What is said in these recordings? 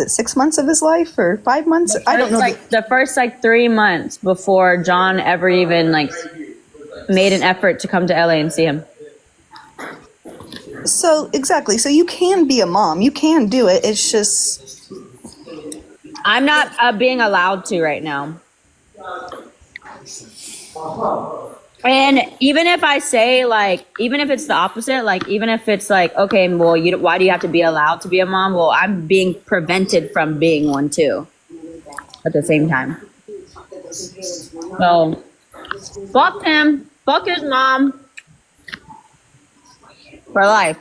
it 6 months of his life or 5 months? I don't know. Like the first 3 months before John ever even made an effort to come to LA and see him. So exactly. So you can be a mom. You can do it. It's just I'm not being allowed to right now. And even if I say even if it's the opposite, even if it's okay, well, why do you have to be allowed to be a mom? Well, I'm being prevented from being one too at the same time. So fuck him. Fuck his mom. For life.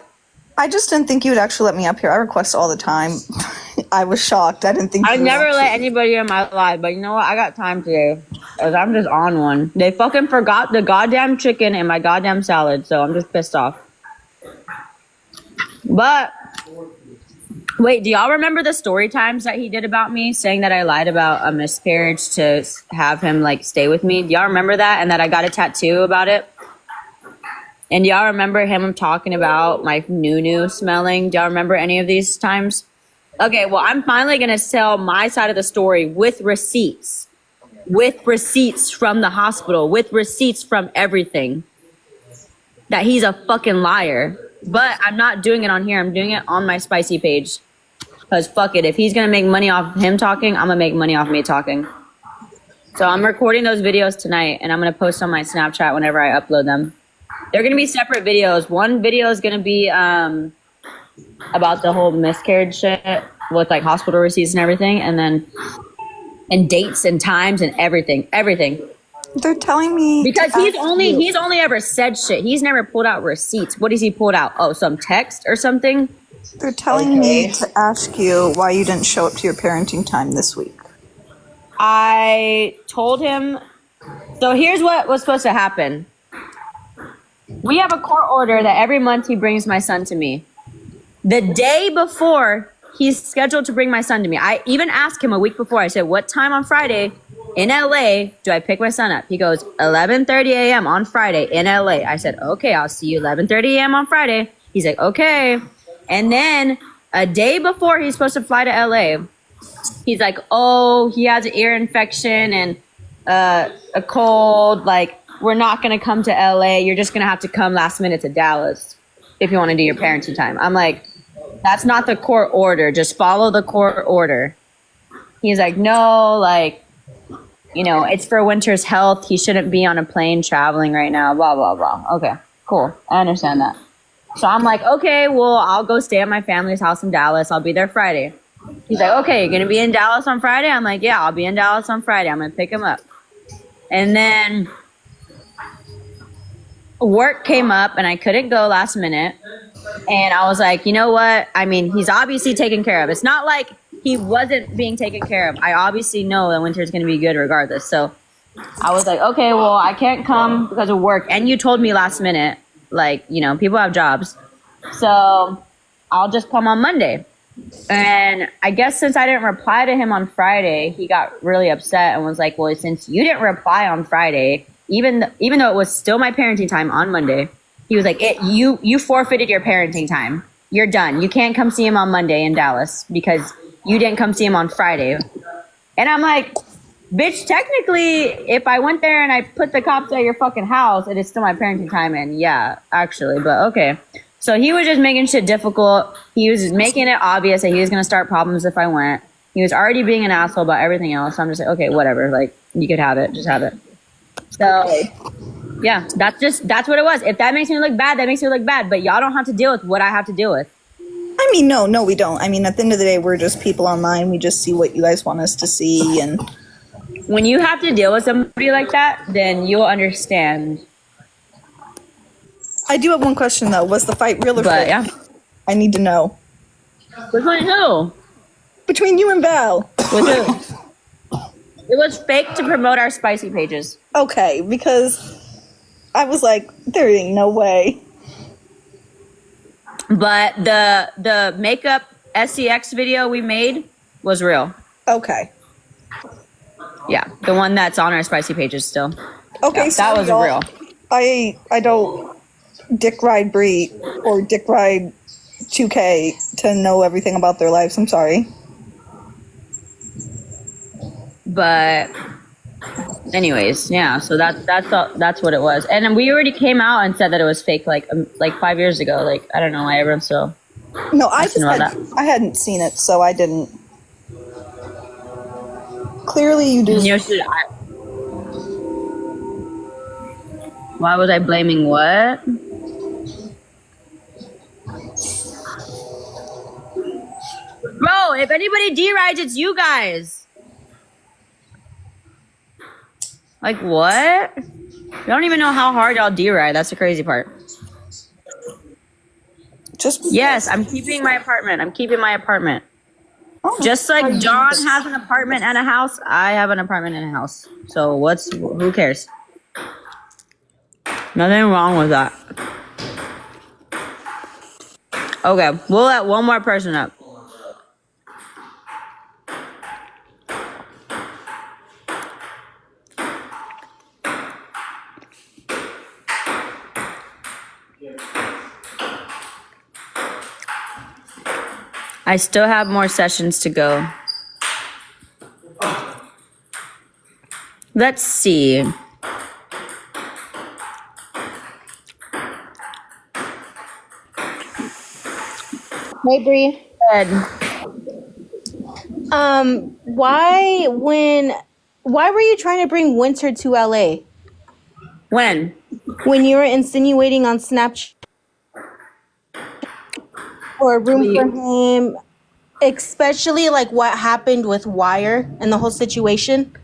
I just didn't think you would actually let me up here. I request all the time. I was shocked. I didn't think I never let anybody in my life, but you know what? I got time today. Because I'm just on one. They fucking forgot the goddamn chicken in my goddamn salad, so I'm just pissed off. But, wait, do y'all remember the story times that he did about me? Saying that I lied about a miscarriage to have him, stay with me? Do y'all remember that? And that I got a tattoo about it? And y'all remember him talking about my noo-noo smelling? Do y'all remember any of these times? Okay, well, I'm finally going to tell my side of the story with receipts. With receipts from the hospital. With receipts from everything. That he's a fucking liar. But I'm not doing it on here. I'm doing it on my spicy page. Because fuck it. If he's going to make money off him talking, I'm going to make money off me talking. So I'm recording those videos tonight. And I'm going to post on my Snapchat whenever I upload them. They're going to be separate videos. One video is going to be about the whole miscarriage shit with hospital receipts and everything. And dates and times and everything. They're telling me because he's only ever said shit. He's never pulled out receipts. What has he pulled out? Oh, some text or something? They're telling me to ask you why you didn't show up to your parenting time this week. I told him. So here's what was supposed to happen. We have a court order that every month he brings my son to me. The day before he's scheduled to bring my son to me, I even asked him a week before. I said, what time on Friday in LA do I pick my son up? He goes, 11:30 a.m. on Friday in LA. I said, okay, I'll see you 11:30 a.m. on Friday. He's like, okay. And then a day before he's supposed to fly to LA, he's like, oh, he has an ear infection and a cold. We're not going to come to LA. You're just going to have to come last minute to Dallas if you want to do your parenting time. I'm like, that's not the court order. Just follow the court order. He's like, no, it's for Winter's health. He shouldn't be on a plane traveling right now, blah, blah, blah. Okay, cool. I understand that. So I'm like, okay, well, I'll go stay at my family's house in Dallas. I'll be there Friday. He's like, okay, you're going to be in Dallas on Friday? I'm like, yeah, I'll be in Dallas on Friday. I'm going to pick him up. And then work came up and I couldn't go last minute. And I was like, you know what? I mean, he's obviously taken care of. It's not like he wasn't being taken care of. I obviously know that Winter's going to be good regardless. So I was like, okay, well, I can't come because of work. And you told me last minute, people have jobs. So I'll just come on Monday. And I guess since I didn't reply to him on Friday, he got really upset and was like, well, since you didn't reply on Friday, even though it was still my parenting time on Monday, he was like, you forfeited your parenting time. You're done. You can't come see him on Monday in Dallas because you didn't come see him on Friday. And I'm like, bitch, technically, if I went there and I put the cops at your fucking house, it is still my parenting time. And yeah, actually, but okay. So he was just making shit difficult. He was making it obvious that he was going to start problems if I went. He was already being an asshole about everything else. So I'm just like, okay, whatever. You could have it. Just have it. So, yeah, that's what it was. If that makes me look bad, that makes me look bad. But y'all don't have to deal with what I have to deal with. I mean, no, we don't. I mean, at the end of the day, we're just people online. We just see what you guys want us to see. And when you have to deal with somebody like that, then you'll understand. I do have one question, though. Was the fight real or fake? Yeah. I need to know. Between who? Between you and Val. With who? It was fake to promote our spicy pages. Okay, because I was like, there ain't no way. But the makeup SEX video we made was real. Okay. Yeah, the one that's on our spicy pages still. Okay, yeah, so that was real. I don't dick ride Bree or dick ride 2K to know everything about their lives. I'm sorry. But anyways, yeah. So that's what it was. And then we already came out and said that it was fake, like 5 years ago. Like I don't know why everyone's so No, asking about that. I hadn't seen it, so I didn't. Clearly, you do. Why was I blaming what? Bro, if anybody D-rides, it's you guys. Like what? You don't even know how hard y'all D-ride. That's the crazy part. Yes, I'm keeping my apartment. I'm keeping my apartment. Oh, Just like John has an apartment and a house, I have an apartment and a house. So who cares? Nothing wrong with that. Okay, we'll let one more person up. I still have more sessions to go. Let's see. Hey, Bree. Good. Why were you trying to bring Winter to LA? When? When you were insinuating on Snapchat for a room for him, especially like what happened with Wire and the whole situation?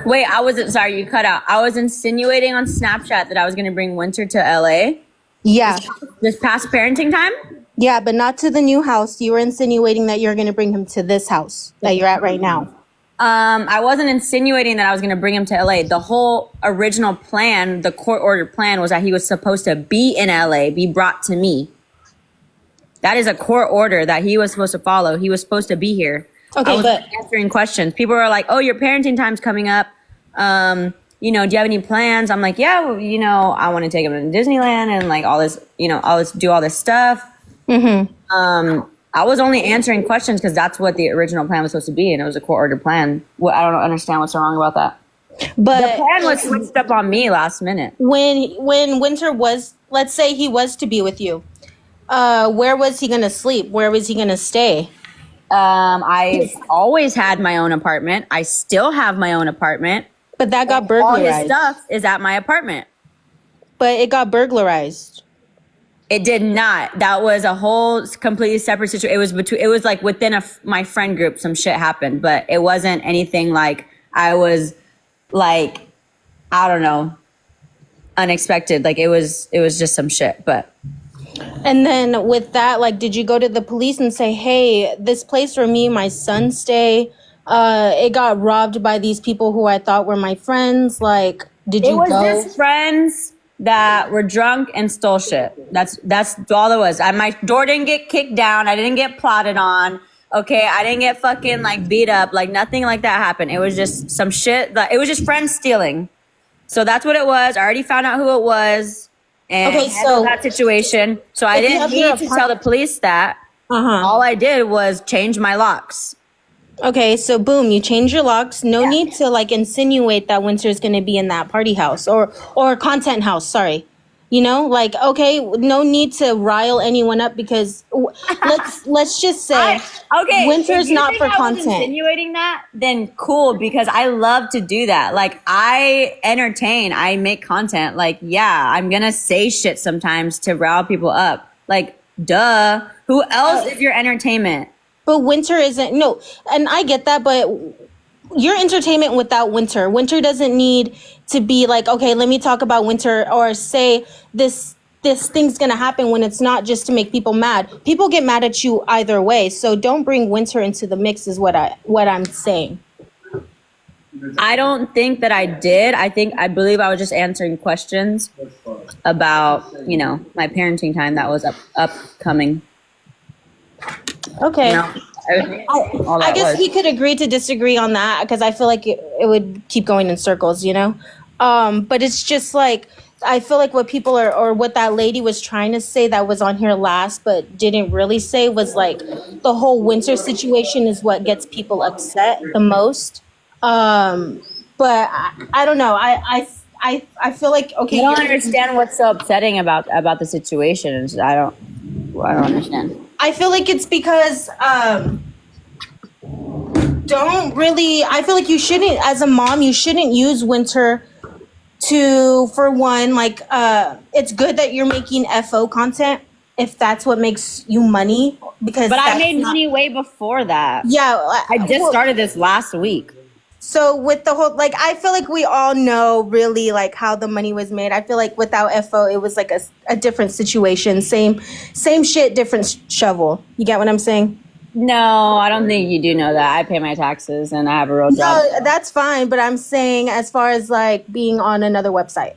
Wait, I wasn't sorry, you cut out. I was insinuating on Snapchat that I was going to bring Winter to LA. Yeah. This past parenting time? Yeah, but not to the new house. You were insinuating that you're going to bring him to this house that you're at right now. I wasn't insinuating that I was going to bring him to LA. The whole original plan, the court order plan, was that he was supposed to be in LA, be brought to me. That is a court order that he was supposed to follow. He was supposed to be here. Okay, I was but answering questions. People were like, "Oh, your parenting time's coming up. Do you have any plans?" I'm like, "Yeah, well, I want to take him to Disneyland and like all this, do all this stuff." mm-hmm. I was only answering questions because that's what the original plan was supposed to be, and it was a court ordered plan. I don't understand what's wrong about that. But the plan was switched up on me last minute. When Winter was, let's say he was to be with you, where was he gonna sleep? Where was he gonna stay? I've always had my own apartment. I still have my own apartment. But that got burglarized. All his stuff is at my apartment. But it got burglarized. It did not. That was a whole completely separate situation. It was like within my friend group, some shit happened, but it wasn't anything like I was like, I don't know, unexpected. Like it was just some shit, but. And then with that, like, did you go to the police and say, hey, this place where me and my son stay, it got robbed by these people who I thought were my friends? Like, did you go? It was just friends that were drunk and stole shit. That's all it was. My door didn't get kicked down. I didn't get plotted on. Okay, I didn't get fucking like beat up. Like nothing like that happened. It was just some shit. It was just friends stealing. So that's what it was. I already found out who it was. And handled that situation. So I didn't need to tell the police that. All I did was change my locks. Okay, so boom, you change your locks. No need to like insinuate that Winter's going to be in that party house or content house. Sorry. Like, okay, no need to rile anyone up because let's just say Winter's not for content. Insinuating that, then cool, because I love to do that. Like I entertain, I make content. Like, yeah, I'm going to say shit sometimes to rile people up. Like, duh. Who else is your entertainment? But Winter isn't, no, and I get that, but your entertainment without Winter. Winter doesn't need to be like, okay, let me talk about Winter or say this thing's gonna happen when it's not just to make people mad. People get mad at you either way, so don't bring Winter into the mix is what I'm saying. I don't think that I did. I believe I was just answering questions about, my parenting time that was upcoming. Okay. I guess we could agree to disagree on that because I feel like it would keep going in circles, but it's just like I feel like what people are or what that lady was trying to say that was on here last but didn't really say was like the whole Winter situation is what gets people upset the most. But I don't know. I feel like okay. I don't understand what's so upsetting about the situation. I don't understand. I feel like it's because don't really. I feel like you shouldn't, as a mom, you shouldn't use winter to, for one, like it's good that you're making FO content if that's what makes you money, because But I that's made not- money way before that. Yeah, I just well, started this last week. So with the whole, like, I feel like we all know really like how the money was made. I feel like without FO, it was like a different situation. Same shit, different shovel. You get what I'm saying? No, I don't think you do know that. I pay my taxes and I have a real job. No, that's fine. But I'm saying as far as like being on another website.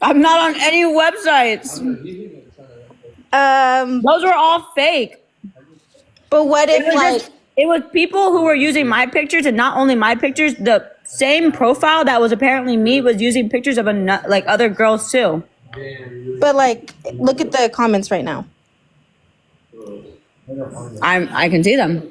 I'm not on any websites. Those were all fake. But what if like... It was people who were using my pictures, and not only my pictures, the same profile that was apparently me was using pictures of like other girls too. But like, look at the comments right now. I can see them.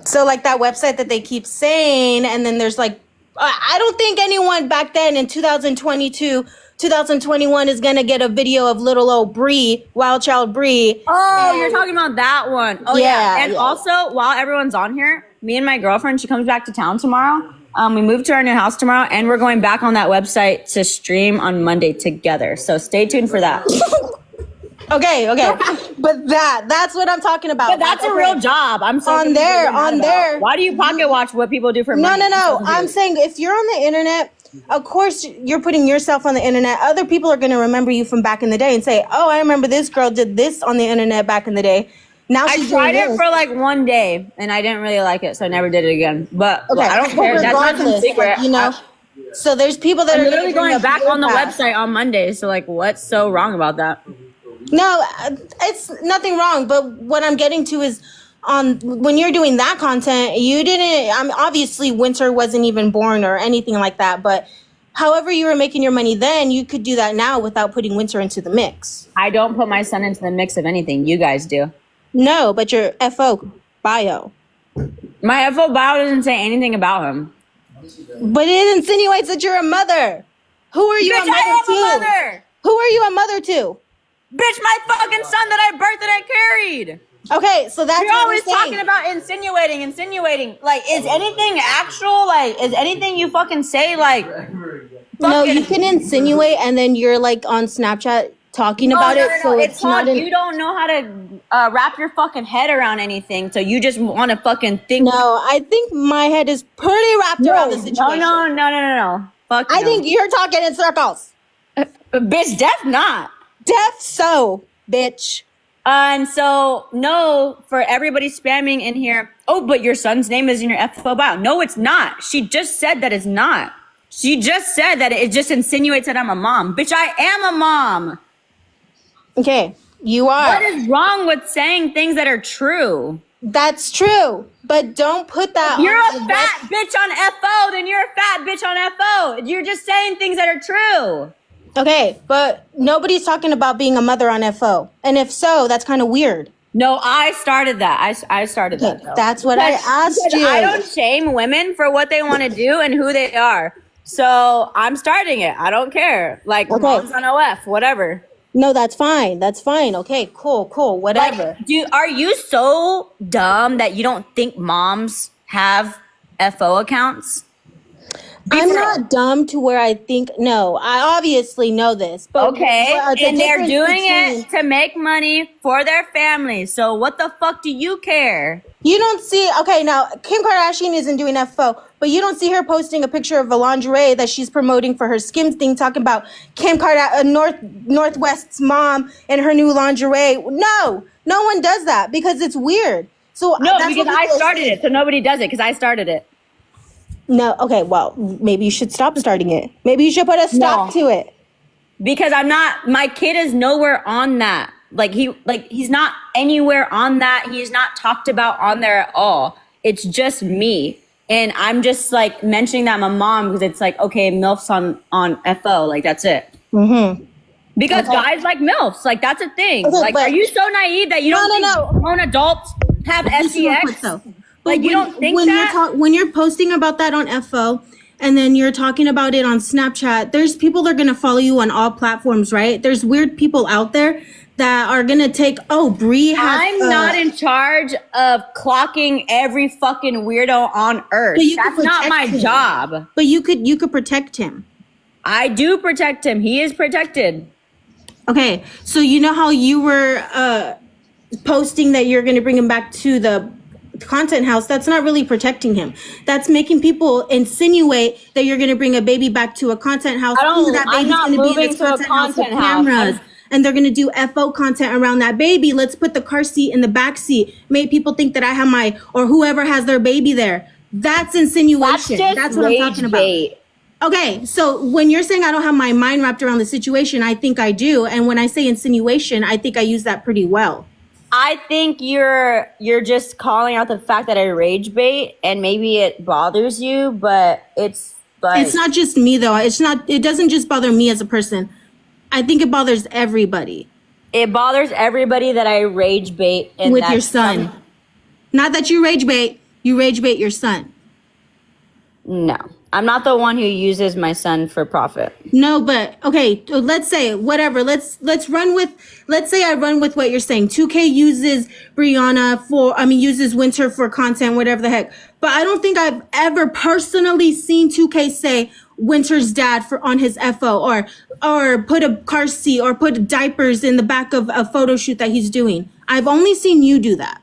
So like that website that they keep saying, and then there's like, I don't think anyone back then in 2022, 2021 is gonna get a video of little old Bree, Wild Child Bree. Oh, you're talking about that one. Oh yeah. And yeah. also, while everyone's on here, me and my girlfriend, she comes back to town tomorrow. We moved to our new house tomorrow, and we're going back on that website to stream on Monday together. So stay tuned for that. Okay. But that's what I'm talking about. But that's a real job. I'm so on there. Why do you pocket watch what people do for No. money? I'm saying if you're on the internet, of course you're putting yourself on the internet. Other people are going to remember you from back in the day and say, "Oh, I remember this girl did this on the internet back in the day." Now I tried it for like one day and I didn't really like it, so I never did it again. But Okay, I don't care. That's not some regardless, secret. like, you know. So there's people that I'm are literally gonna going back your on the path. website on Monday. So like, what's so wrong about that? No, it's nothing wrong. But what I'm getting to is, when you're doing that content, you didn't. Obviously Winter wasn't even born or anything like that. But however you were making your money then, you could do that now without putting Winter into the mix. I don't put my son into the mix of anything. You guys do. No, but your FO bio. My FO bio doesn't say anything about him. But it insinuates that you're a mother. Who are you Bitch, a mother I am to? a mother. Who are you a mother to? Bitch, my fucking son that I birthed and I carried. Okay, so that's You're what always we're saying. talking about insinuating. Like, is anything actual? Like, is anything you fucking say like? No, fucking- you can insinuate, and then you're like on Snapchat talking about it. So It's not called you don't know how to wrap your fucking head around anything, so you just want to fucking think. No, I think my head is pretty wrapped around the situation. No. Fuck. I no. think you're talking in circles. Bitch, deaf not. Deaf so, bitch. And so, no, for everybody spamming in here, oh, but your son's name is in your FFO bio. No, it's not. She just said that it's not. She just said that it just insinuates that I'm a mom. Bitch, I am a mom. Okay, you are. What is wrong with saying things that are true? That's true, but don't put that. You're on a the fat bitch on FO, then you're a fat bitch on FO. You're just saying things that are true. Okay, but nobody's talking about being a mother on FO, and if so, that's kind of weird. No, I started that. I started that. Though. That's what I asked you. I don't shame women for what they want to do and who they are. So I'm starting it. I don't care. Like, Okay. moms on OF, whatever. No, that's fine. That's fine. Okay, cool, whatever. Like, are you so dumb that you don't think moms have FO accounts? I'm not dumb to where I think. No, I obviously know this. But Okay, the and they're difference doing between- it to make money for their family. So what the fuck do you care? You don't see. Okay, now Kim Kardashian isn't doing FO, but you don't see her posting a picture of a lingerie that she's promoting for her Skims thing, talking about Kim Kardashian, Northwest's mom and her new lingerie. No one does that because it's weird. So No, that's because what I people are started saying. it, so nobody does it because I started it. No, okay, well, maybe you should stop starting it. Maybe you should put a stop to it. Because my kid is nowhere on that. He's not anywhere on that. He's not talked about on there at all. It's just me. And I'm just like mentioning that I'm a mom because it's like, okay, MILFs on FO. Like, that's it. Mm-hmm. Because guys like MILFs. Like, that's a thing. Okay, like, but- are you so naive that you don't think grown adults have SDX? But Like, you don't think when that? when you're posting about that on FO and then you're talking about it on Snapchat, there's people that are gonna follow you on all platforms, right? There's weird people out there that are gonna take, oh, Bree has. I'm not in charge of clocking every fucking weirdo on earth. But you could That's not protect my him. job. But you could protect him. I do protect him. He is protected. Okay, so you know how you were posting that you're gonna bring him back to the content house? That's not really protecting him. That's making people insinuate that you're gonna bring a baby back to a content house. I'm not moving to a content house. Cameras, and they're gonna do FO content around that baby. Let's put the car seat in the back seat. Make people think that I have my, or whoever has their baby there. That's insinuation. That's what I'm talking about. Bait. Okay, so when you're saying I don't have my mind wrapped around the situation, I think I do. And when I say insinuation, I think I use that pretty well. I think you're just calling out the fact that I rage bait, and maybe it bothers you, but it's like, It's not just me though. It doesn't just bother me as a person. I think it bothers everybody. it bothers everybody that I rage bait and With that's your son. Not that you rage bait your son. No, I'm not the one who uses my son for profit. No, but okay, let's say whatever. Let's say I run with what you're saying. 2K uses uses Winter for content, whatever the heck. But I don't think I've ever personally seen 2K say Winter's dad on his FO or put a car seat or put diapers in the back of a photo shoot that he's doing. I've only seen you do that.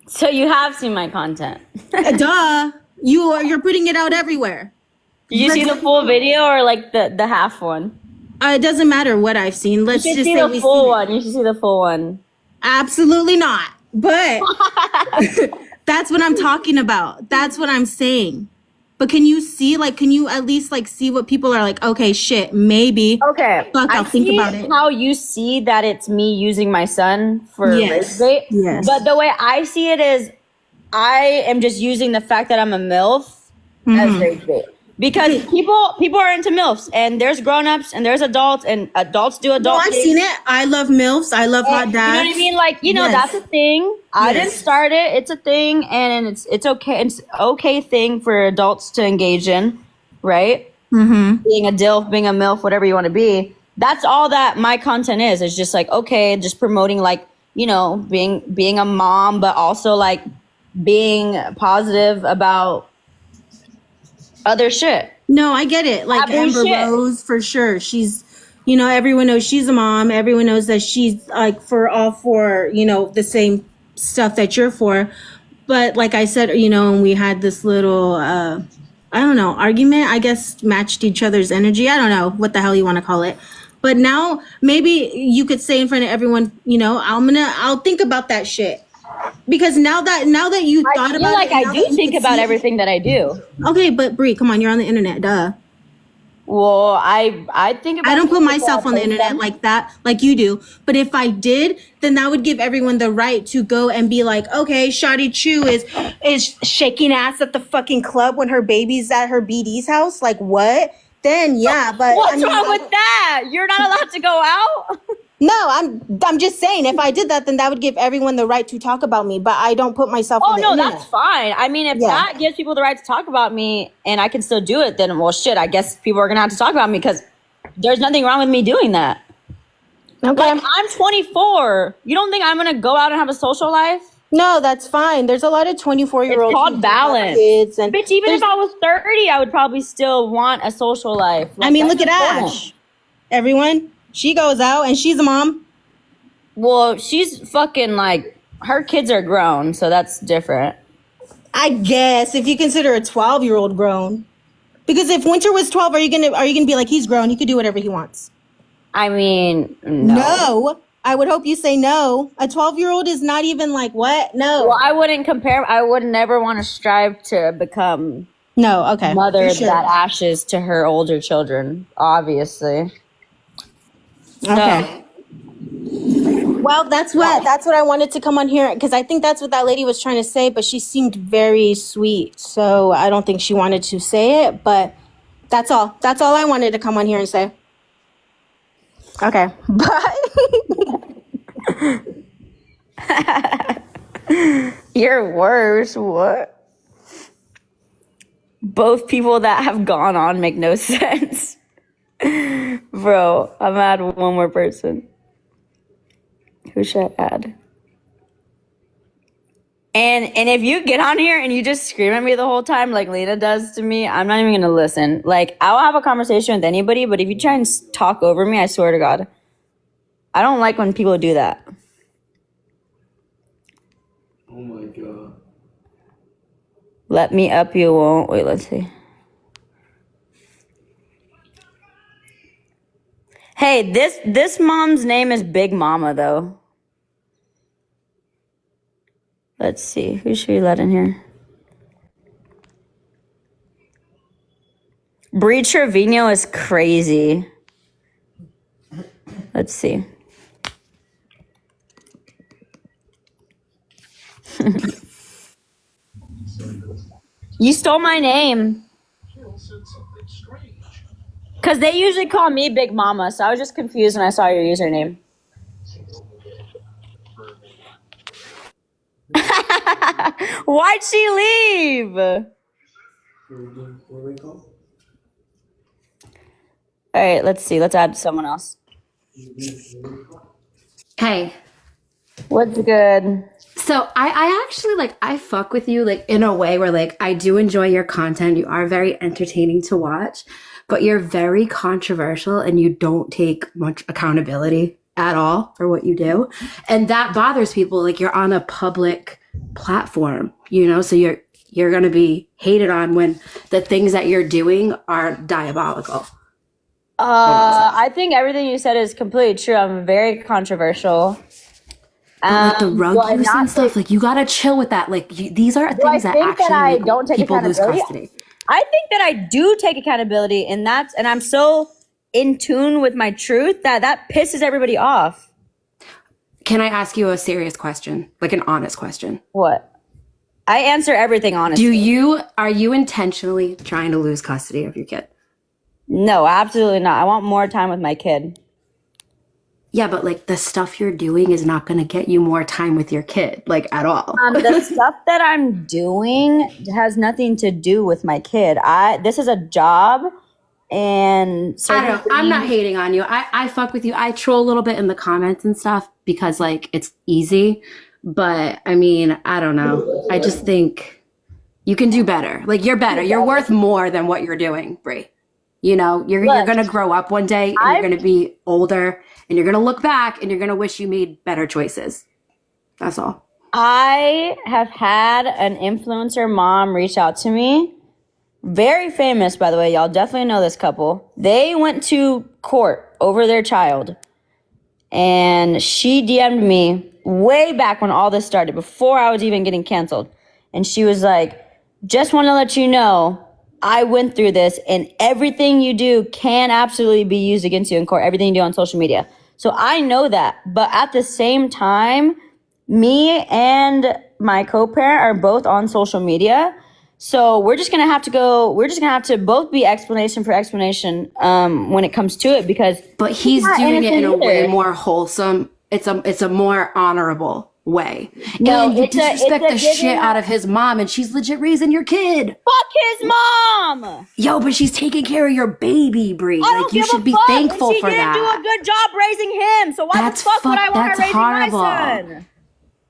So you have seen my content. Duh. You're putting it out everywhere. Did you see the full video or like the half one? It doesn't matter what I've seen. Let's You should just see say the we've full seen it. one. You should see the full one. Absolutely not. But that's what I'm talking about. That's what I'm saying. But can you at least like see what people are like, okay, shit, maybe. Okay. Fuck, I'll think about it. How you see that it's me using my son for Yes. rage bait. Yes. But the way I see it is I am just using the fact that I'm a MILF as rage bait. Because people are into MILFs, and there's grown-ups and there's adults, and adults do adult I've things. seen it. I love MILFs. I love hot You dads. know what I mean? Like, Yes. that's a thing. I Yes. didn't start it. It's a thing, and it's okay. It's okay thing for adults to engage in, right? Mm-hmm. Being a DILF, being a MILF, whatever you want to be. That's all that my content is. It's just like, okay, just promoting like, being a mom, but also like being positive about other shit. No, I get it. Like Taboo Amber shit. Rose, for sure. She's, everyone knows she's a mom. Everyone knows that she's like for the same stuff that you're for. But like I said, and we had this little, I don't know, argument, I guess, matched each other's energy. I don't know what the hell you want to call it. But now maybe you could say in front of everyone, I'll think about that shit. Because now that you thought about it, I do think about everything that I do. Okay, but Brie, come on, you're on the internet, duh. Well, I think about I don't put people myself that on the post internet them. like that, like you do. But if I did, then that would give everyone the right to go and be like, okay, Shawty Chu is shaking ass at the fucking club when her baby's at her BD's house. Like what? Then yeah, but What's wrong with that? You're not allowed to go out? No, I'm just saying if I did that, then that would give everyone the right to talk about me. But I don't put myself on the internet. That's fine. I mean, if that gives people the right to talk about me and I can still do it, then well, shit, I guess people are gonna have to talk about me because there's nothing wrong with me doing that. Okay. Like, I'm 24. You don't think I'm gonna go out and have a social life? No, that's fine. There's a lot of 24-year-olds. It's called balance. Kids and Bitch, even if I was 30, I would probably still want a social life. Like, I mean, look that's at important. Ash. Everyone, she goes out and she's a mom. Well, she's fucking like, her kids are grown, so that's different. I guess if you consider a 12-year-old grown. Because if Winter was 12, are you gonna be like, he's grown, he could do whatever he wants? I mean, no. No. I would hope you say no. A 12-year-old is not even like, what? No. Well, I wouldn't compare. I would never want to strive to become No, okay. mother For sure. that ashes to her older children, obviously. Okay. Well, that's what I wanted to come on here because I think that's what that lady was trying to say, but she seemed very sweet. So I don't think she wanted to say it, but that's all. That's all I wanted to come on here and say. Okay. Bye. You're worse. What? Both people that have gone on make no sense. Bro, I'm gonna add one more person. Who should I add? And if you get on here and you just scream at me the whole time like Lena does to me, I'm not even gonna listen. Like, I'll have a conversation with anybody, but if you try and talk over me, I swear to God, I don't like when people do that. Oh my God. Let me up, you won't. Wait, let's see. Hey, this mom's name is Big Mama, though. Let's see. Who should we let in here? Bree Trevino is crazy. Let's see. You stole my name. Because they usually call me Big Mama, so I was just confused when I saw your username. Why'd she leave? All right, let's see. Let's add someone else. Hey, What's good? so I actually I fuck with you in a way where I do enjoy your content. You are very entertaining to watch, but you're very controversial and you don't take much accountability at all for what you do. And that bothers people. Like, you're on a public platform, so you're going to be hated on when the things that you're doing are diabolical. I think everything you said is completely true. I'm very controversial. The rug use and stuff, you gotta chill with that. These are things that actually make people lose custody. I think that I do take accountability, and I'm so in tune with my truth that pisses everybody off. Can I ask you a serious question, an honest question? What? I answer everything honestly. Are you intentionally trying to lose custody of your kid? No, absolutely not. I want more time with my kid. Yeah, but the stuff you're doing is not going to get you more time with your kid, at all. The stuff that I'm doing has nothing to do with my kid. This is a job, and so I don't know. I'm not hating on you. I fuck with you. I troll a little bit in the comments and stuff because it's easy. But I mean, I don't know. I just think you can do better. You're better. You're worth more than what you're doing, Brie. You're going to grow up one day and you're going to be older and you're going to look back and you're going to wish you made better choices. That's all. I have had an influencer mom reach out to me. Very famous, by the way. Y'all definitely know this couple. They went to court over their child. And she DM'd me way back when all this started, before I was even getting canceled. And she was like, just want to let you know, I went through this, and everything you do can absolutely be used against you in court, everything you do on social media. So I know that. But at the same time, me and my co-parent are both on social media. So we're just going to have to both be explanation for explanation when it comes to it, because. But he's doing it in a way more wholesome. It's a more honorable way. No, and you disrespect the shit out of his mom, and she's legit raising your kid. Fuck his mom! Yo, but she's taking care of your baby, Brie. You should be thankful for that. She didn't do a good job raising him, so why the fuck would I want her raising my son?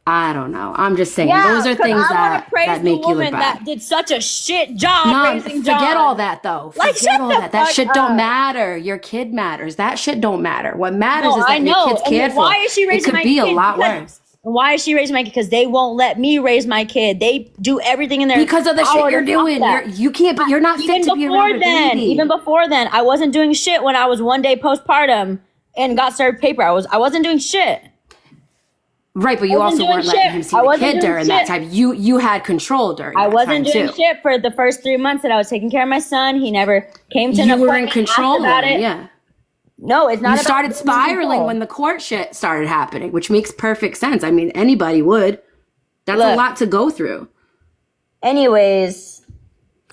I don't know. I'm just saying, those are things that make you look bad. That did such a shit job raising John. Forget all that, though. Forget all that. That shit don't matter. Your kid matters. That shit don't matter. What matters is that your kid's cared for. Why is she raising my kid? It could be a lot worse. Why is she raising my kid? Because they won't let me raise my kid. They do everything in their because of the shit you're doing. You can't. But you're not fit to be around a baby. Even before then, I wasn't doing shit when I was one day postpartum and got served paper. I wasn't doing shit. Right, but you also weren't letting him see the kid during that time. You had control during that time, too. I wasn't doing shit for the first 3 months that I was taking care of my son. He never came to an appointment. You were in control about it. Yeah. No, it's not. You started spiraling when the court shit started happening, which makes perfect sense. I mean, anybody would. That's a lot to go through. Anyways,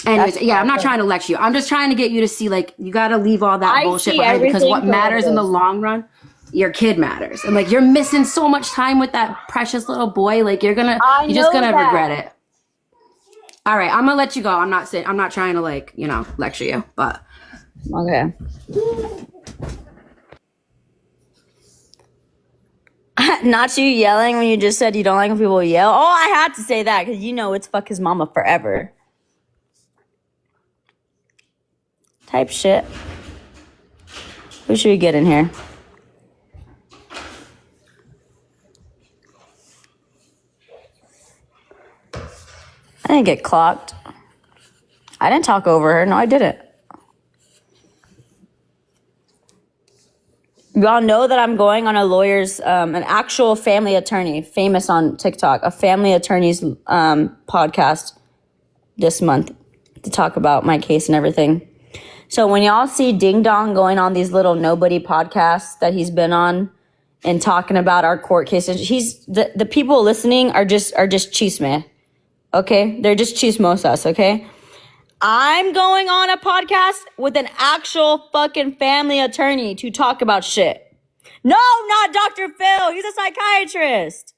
yeah, I'm not trying to lecture you. I'm just trying to get you to see, you got to leave all that bullshit behind, because what matters in the long run your kid matters. And like, you're missing so much time with that precious little boy. Like, you're just gonna regret it. All right, I'm gonna let you go. I'm not trying to like, lecture you, but Okay. Not you yelling when you just said you don't like when people yell. Oh, I had to say that because it's fuck his mama forever. Type shit. Who should we get in here? I didn't get clocked. I didn't talk over her. No, I didn't. Y'all know that I'm going on a lawyer's, an actual family attorney, famous on TikTok, a family attorney's podcast this month to talk about my case and everything. So when y'all see Ding Dong going on these little nobody podcasts that he's been on and talking about our court cases, the people listening are just chisme, okay? They're just chismosas, okay? I'm going on a podcast with an actual fucking family attorney to talk about shit. No, not Dr. Phil. He's a psychiatrist.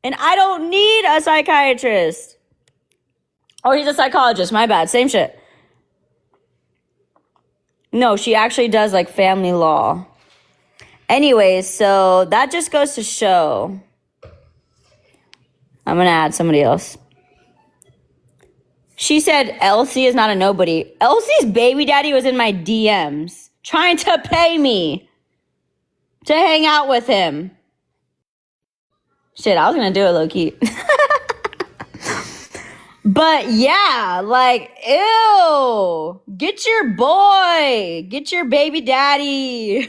And I don't need a psychiatrist. Oh, he's a psychologist. My bad. Same shit. No, she actually does like family law. Anyways, so that just goes to show. I'm going to add somebody else. She said Elsie is not a nobody. Elsie's baby daddy was in my DMs trying to pay me to hang out with him. Shit, I was going to do it low key. But yeah, like, ew. Get your boy. Get your baby daddy.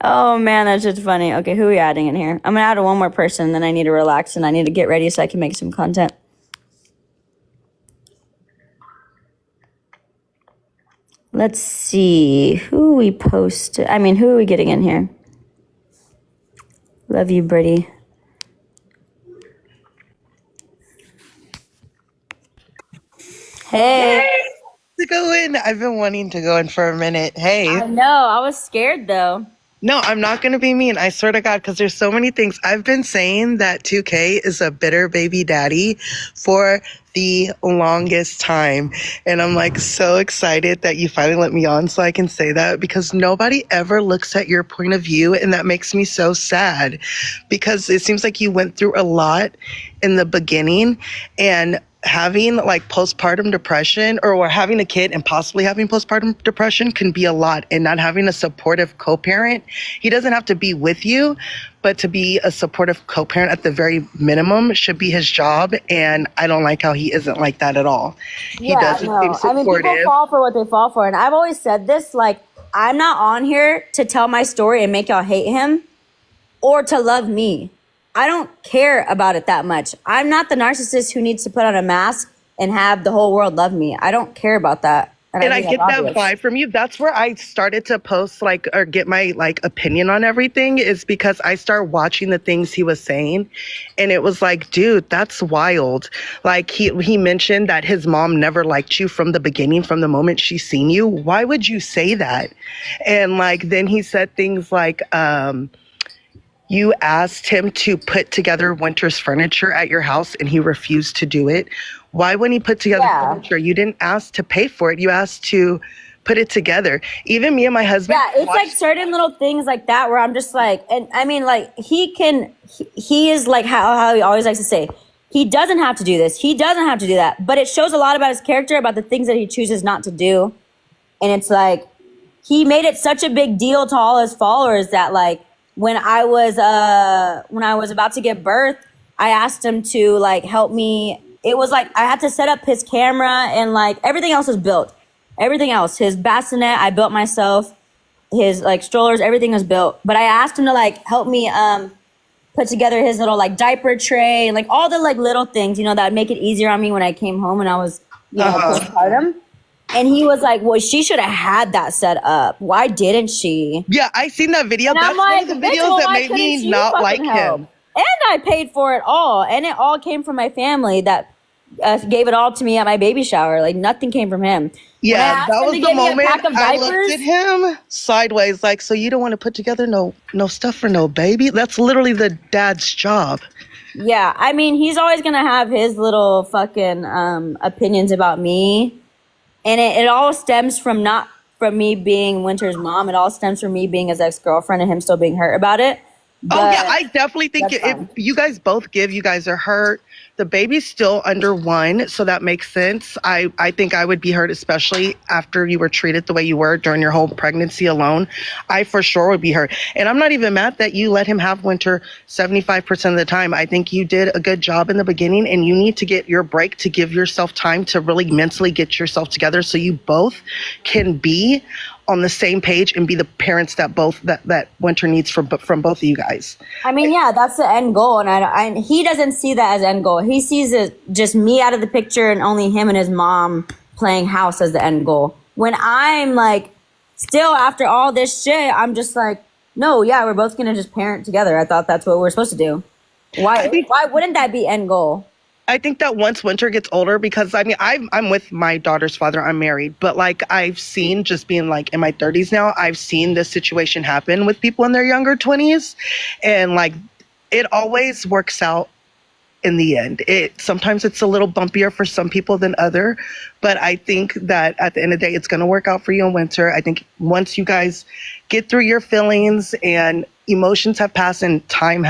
Oh man, that's just funny. Okay, who are we adding in here? I'm gonna add one more person, then I need to relax and I need to get ready so I can make some content. Let's see who we posted. Who are we getting in here? Love you, Brittany. Hey. To go in. I've been wanting to go in for a minute. Hey. I know. I was scared though. No, I'm not going to be mean. I swear to God, because there's so many things. I've been saying that 2K is a bitter baby daddy for the longest time. And I'm like so excited that you finally let me on so I can say that, because nobody ever looks at your point of view. And that makes me so sad, because it seems like you went through a lot in the beginning, and having like postpartum depression or having a kid and possibly having postpartum depression can be a lot, and not having a supportive co-parent. He doesn't have to be with you, but to be a supportive co-parent at the very minimum should be his job. And I don't like how he isn't like that at all. He doesn't seem supportive. People fall for what they fall for. And I've always said this, like, I'm not on here to tell my story and make y'all hate him or to love me. I don't care about it that much. I'm not the narcissist who needs to put on a mask and have the whole world love me. I don't care about that. And I get that vibe from you. That's where I started to post or get my opinion on everything, is because I started watching the things he was saying. And it was like, dude, that's wild. Like he mentioned that his mom never liked you from the beginning, from the moment she seen you. Why would you say that? And then he said things like, you asked him to put together Winter's furniture at your house and he refused to do it. Why, when he put together furniture, you didn't ask to pay for it? You asked to put it together. Even me and my husband. Yeah, it's like certain little things like that where I'm just like, and he is like how he always likes to say, he doesn't have to do this. He doesn't have to do that. But it shows a lot about his character, about the things that he chooses not to do. And it's like, he made it such a big deal to all his followers that when I was about to give birth, I asked him to help me. It was I had to set up his camera and everything else was built. Everything else, his bassinet, I built myself. His strollers, everything was built. But I asked him to help me put together his little diaper tray and all the little things, that would make it easier on me when I came home and I was postpartum. And he was like, well, she should have had that set up. Why didn't she? Yeah, I seen that video. And that's one of the videos that made me not like him. And I paid for it all. And it all came from my family that gave it all to me at my baby shower. Like nothing came from him. When I Yeah, asked that him was to the give me a moment pack of I looked diapers, at him sideways, like, so you don't want to put together no stuff for no baby? That's literally the dad's job. yeah, I mean, he's always gonna have his little fucking opinions about me, and it all stems from not from me being Winter's mom. It all stems from me being his ex-girlfriend and him still being hurt about it. Oh yeah, But I definitely think that's if fine. you guys both give, you guys are hurt. The baby's still under 1, so that makes sense. I think I would be hurt, especially after you were treated the way you were during your whole pregnancy alone. I for sure would be hurt. And I'm not even mad that you let him have Winter 75% of the time. I think you did a good job in the beginning, and you need to get your break to give yourself time to really mentally get yourself together so you both can be on the same page and be the parents that Winter needs from both of you guys. I mean, yeah, that's the end goal, and he doesn't see that as end goal. He sees it just me out of the picture and only him and his mom playing house as the end goal. When I'm like, still after all this shit, I'm just like, no, yeah, we're both gonna just parent together. I thought that's what we're supposed to do. Why wouldn't that be end goal? I think that once Winter gets older, because I mean, I'm with my daughter's father, I'm married, but like I've seen, just being like in my 30s now, I've seen this situation happen with people in their younger 20s. And like, it always works out in the end. Sometimes it's a little bumpier for some people than other, but I think that at the end of the day, it's going to work out for you in Winter. I think once you guys get through your feelings and emotions have passed and time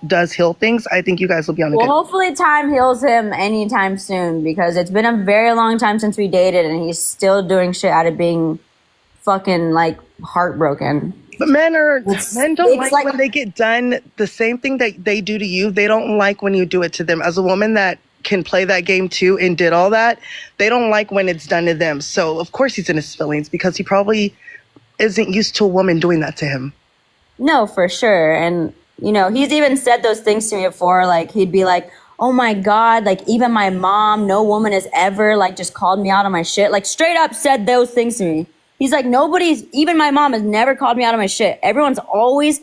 does heal things, I think you guys will be on a Well, good. hopefully time heals him anytime soon because it's been a very long time since we dated and he's still doing shit out of being fucking like heartbroken. But men don't it's like when they get done the same thing that they do to you. They don't like when you do it to them. As a woman that can play that game too and did all that, they don't like when it's done to them. So of course he's in his feelings because he probably isn't used to a woman doing that to him. No, for sure. And, you know, he's even said those things to me before. Like, he'd be like, oh my God, like, even my mom, no woman has ever, like, just called me out on my shit. Like, straight up said those things to me. He's like, even my mom has never called me out on my shit. Everyone's always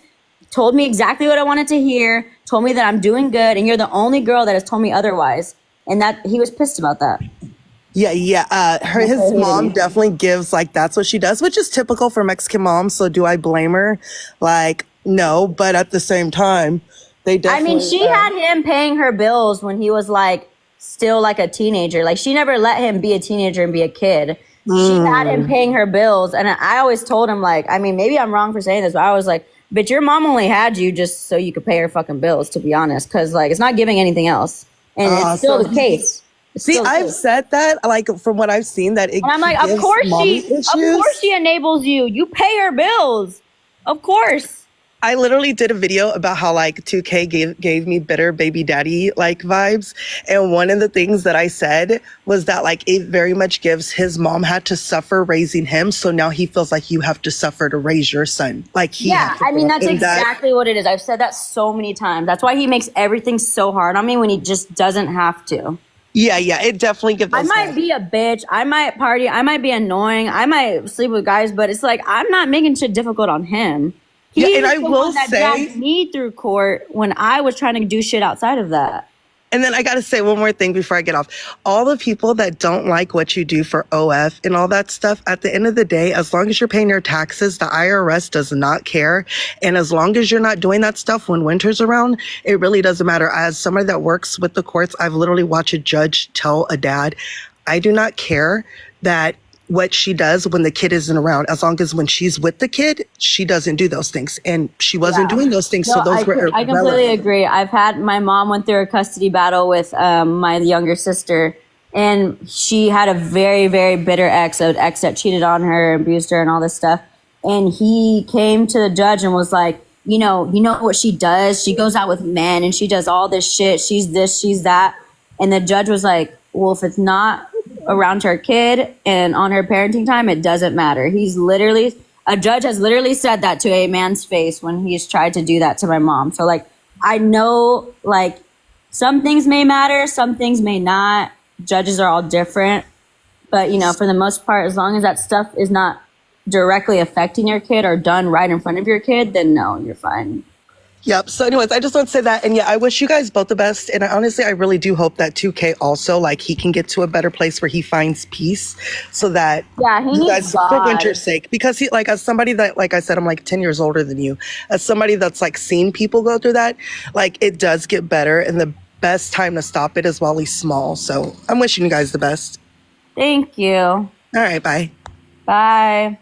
told me exactly what I wanted to hear, told me that I'm doing good, and you're the only girl that has told me otherwise. And that he was pissed about that. Yeah. His mom definitely gives, like, that's what she does, which is typical for Mexican moms. So do I blame her? Like, no, but at the same time, they definitely. I mean, she had him paying her bills when he was like still like a teenager. Like, she never let him be a teenager and be a kid. She had him paying her bills. And I always told him, like, I mean, maybe I'm wrong for saying this, but I was like, bitch, your mom only had you just so you could pay her fucking bills, to be honest. Because, like, it's not giving anything else. And it's still the case. See, I've said that, like, from what I've seen, that it. And I'm like, of course she enables you. You pay her bills. Of course. I literally did a video about how like 2K gave me bitter baby daddy like vibes. And one of the things that I said was that like it very much gives his mom had to suffer raising him. So now he feels like you have to suffer to raise your son. Like I mean, that's exactly what it is. I've said that so many times. That's why he makes everything so hard on me when he just doesn't have to. Yeah, it definitely gives. I might be a bitch. I might party. I might be annoying. I might sleep with guys, but it's like I'm not making shit difficult on him. He and I will say, dragged me through court when I was trying to do shit outside of that. And then I got to say one more thing before I get off. All the people that don't like what you do for OF and all that stuff, at the end of the day, as long as you're paying your taxes, the IRS does not care. And as long as you're not doing that stuff when Winter's around, it really doesn't matter. As somebody that works with the courts, I've literally watched a judge tell a dad, I do not care that what she does when the kid isn't around, as long as when she's with the kid, she doesn't do those things. And she wasn't doing those things. No, so those were irrelevant. I completely agree. My mom went through a custody battle with my younger sister, and she had a very, very bitter ex, an ex that cheated on her, abused her, and all this stuff. And he came to the judge and was like, you know what she does? She goes out with men and she does all this shit. She's this, she's that. And the judge was like, well, if it's not around her kid and on her parenting time, it doesn't matter. A judge has literally said that to a man's face when he's tried to do that to my mom. So like, I know like some things may matter, some things may not. Judges are all different, but for the most part, as long as that stuff is not directly affecting your kid or done right in front of your kid, then no, you're fine. Yep. So anyways, I just want to say that. And yeah, I wish you guys both the best. And I really do hope that 2K also, like, he can get to a better place where he finds peace so that Yeah, he you needs guys, for God. Winter's sake, because he, like, as somebody that, like I said, I'm like 10 years older than you, as somebody that's like seen people go through that, like, it does get better. And the best time to stop it is while he's small. So I'm wishing you guys the best. Thank you. All right. Bye. Bye.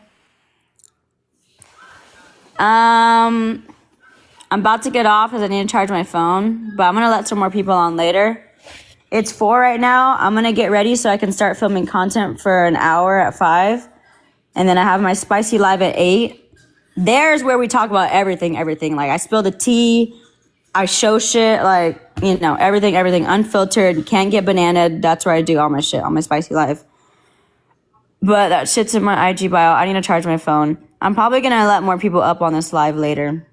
I'm about to get off because I need to charge my phone, but I'm going to let some more people on later. It's 4 right now. I'm going to get ready so I can start filming content for an hour at 5. And then I have my spicy live at 8. There's where we talk about everything. Like, I spill the tea. I show shit, like, you know, everything unfiltered. You can't get bananaed. That's where I do all my shit on my spicy live. But that shit's in my IG bio. I need to charge my phone. I'm probably going to let more people up on this live later.